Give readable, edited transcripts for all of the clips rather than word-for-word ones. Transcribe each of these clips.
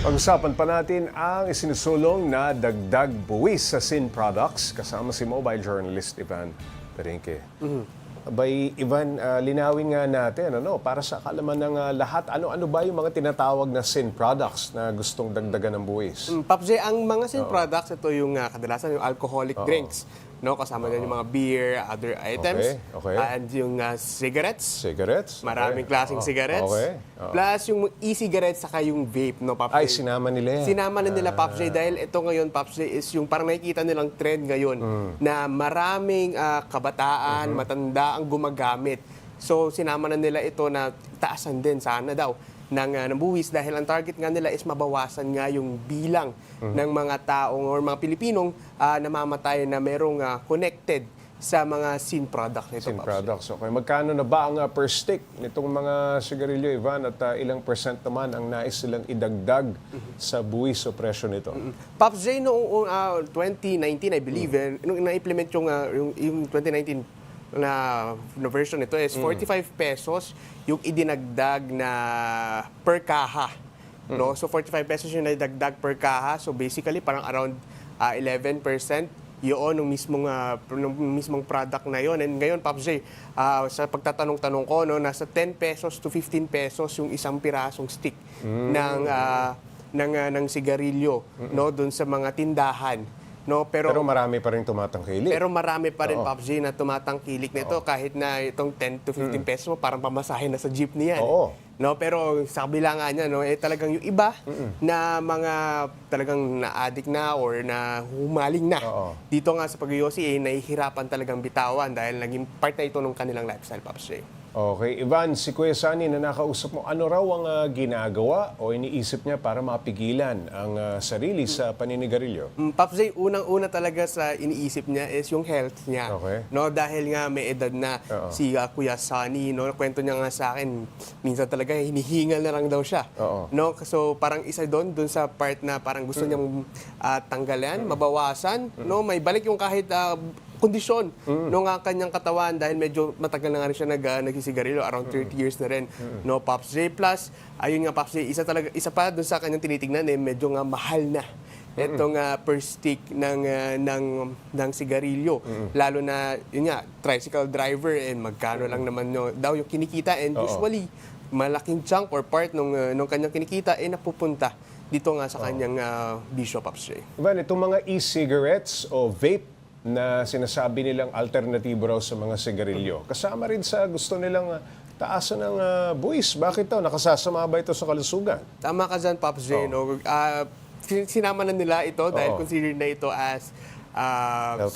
Pag-usapan pa natin ang isinusulong na dagdag buwis sa Sin Products kasama si mobile journalist Ivan Tarinque. Abay, Ivan, linawin nga natin, para sa kaalaman ng lahat, ano-ano ba yung mga tinatawag na Sin Products na gustong dagdagan ng buwis? Pops J, ang mga Sin products, ito yung kadalasan yung alcoholic drinks. No, kasama din yung mga beer, other items, Okay. and yung cigarettes. Cigarettes? Maraming klaseng cigarettes. Okay. Plus yung e-cigarettes saka yung vape, no, Pops Ay, J. sinama nila yan. Sinama na nila, Pops J, dahil ito ngayon, Pops J, is yung parang nakikita nilang trend ngayon na maraming kabataan, matanda ang gumagamit. So, sinama na nila ito na taasan din sana daw ng buwis dahil ang target nga nila is mabawasan nga yung bilang ng mga taong or mga Pilipinong namamatay na merong connected sa mga sin product nito. Sin Products. Okay. Magkano na ba ang per stick nitong mga sigarilyo, Ivan? At ilang percent naman ang nais silang idagdag sa buwis o presyo nito? Pops J, noong 2019, I believe, nung na-implement yung 2019 na version nito is 45 pesos yung idinagdag na per kaha. No? So 45 pesos yung idagdag per kaha. So basically parang around 11% yun nung mismong product na yun. And ngayon, Pops J, sa pagtatanong-tanong ko, nasa 10 pesos to 15 pesos yung isang pirasong stick ng sigarilyo doon sa mga tindahan. No, pero marami pa rin tumatangkilik. Pero marami pa rin, Pops J, na tumatangkilik nito kahit na itong 10 to 15 pesos mo, parang pamasahe na sa jeepney yan. Oo. No, pero sa kabila nga niya, talagang yung iba na mga talagang na-addict na or na humaling na. Dito nga sa pag-yosi, nahihirapan talagang bitawan dahil naging part na ito ng kanilang lifestyle, Pops J. Okay. Ivan, si Kuya Sunny na nakausap mo, ano raw ang ginagawa o iniisip niya para mapigilan ang sarili sa paninigarilyo? Pops J, unang-una talaga sa iniisip niya is yung health niya. Okay. No, dahil nga may edad na si Kuya Sunny, kwento niya nga sa akin, minsan talaga hinihingal na lang daw siya. No, so parang isa doon sa part na parang gusto niyang tanggalan, mabawasan, no, may balik yung kahit kondisyon nung kanyang katawan dahil medyo matagal na nga rin siya nagsisigarilyo, around 30 years na rin. No, Pops J. Plus, ayun nga, Pops J, isa pa dun sa kanyang tinitignan, medyo nga mahal na itong per stick ng sigarilyo. Lalo na, yun nga, tricycle driver, and magkano lang naman daw yung kinikita, and usually, malaking chunk or part nung kanyang kinikita, napupunta dito nga sa kanyang bisyo, Pops J. Ivan, itong mga e-cigarettes o vape na sinasabi nilang alternatibo raw sa mga sigarilyo, kasama rin sa gusto nilang taasan ng buwis. Bakit daw? Nakasasama ba ito sa kalusugan? Tama ka dyan, Pops J. No? Sinama na nila ito dahil considered na ito as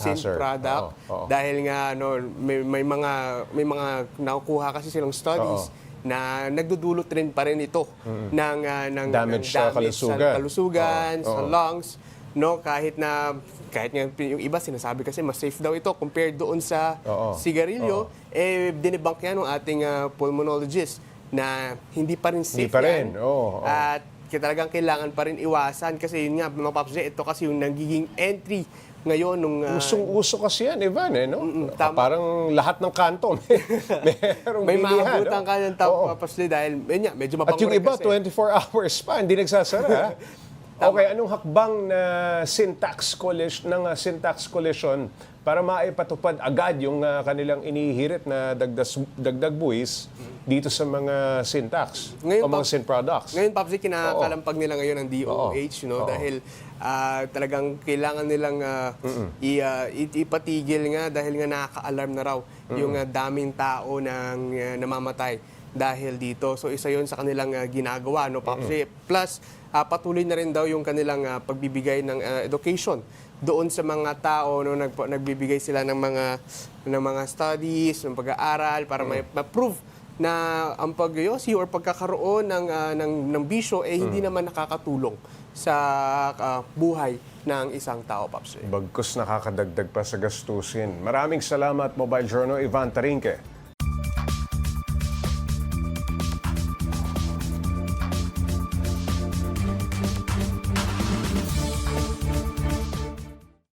sin product. Dahil nga may mga nakukuha kasi silang studies na nagdudulot rin pa rin ito ng damage sa kalusugan, sa lungs. No, kahit nga yung iba sinasabi kasi mas safe daw ito compared doon sa sigarilyo, dinebunk yan ng ating pulmonologist na hindi pa rin safe yan. At talagang kailangan pa rin iwasan kasi yun nga, mga Pops J, ito kasi yung nagiging entry ngayon nung usong-uso kasi yan, Ivan, no? Parang lahat ng kanto may maabutan ka ng tao, Pops J, dahil medyo mabango. At yung iba, 24 hours pa, hindi nagsasara. Okay, anong hakbang na syntax collision para maipatupad agad yung kanilang inihirit na dagdag buwis dito sa mga syntax o mga sin products? Ngayon, Pops, kinakalampag nila ngayon ang DOH, dahil talagang kailangan nilang ipatigil nga dahil nga nakaka-alarm na raw yung daming tao nang namamatay dahil dito. So isa yon sa kanilang ginagawa, Pops. Plus, patuloy na rin daw yung kanilang pagbibigay ng education doon sa mga tao, nagbibigay sila ng mga studies, ng pag-aaral para ma-prove na ang pagyosi or pagkakaroon ng bisyo hindi naman nakakatulong sa buhay ng isang tao, Pops. Bagkus nakakadagdag pa sa gastusin. Maraming salamat, Mobile Journal Ivan Tarinque.